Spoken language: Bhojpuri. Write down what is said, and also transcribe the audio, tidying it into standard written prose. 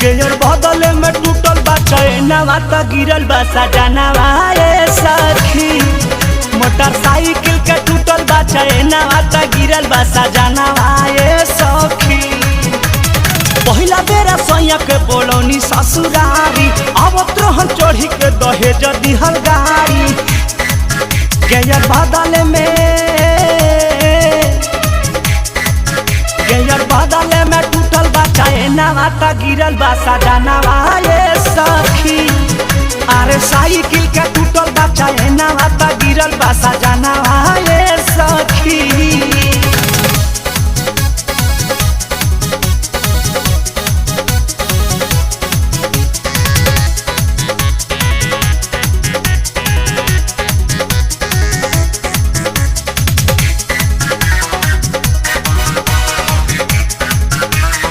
गेयर बदले में टूटल बा चैनवा त गिरल बा सजनवा ए सखी। मोटरसाइकिल के टूटल बा चैनवा त गिरल बा सजनवा ए सखी। पहिला बेरा सैया के बोलौनी ससुरारी अब त्रोहन चढ़ी के दहेज दिहल गाड़ी। गेयर बदले में टूटल बा चैनवा त गिरल बा सजनवा ए सखी। अरे साइकिल के टूटल बा चैनवा त गिरल बा सजनवा ए सखी।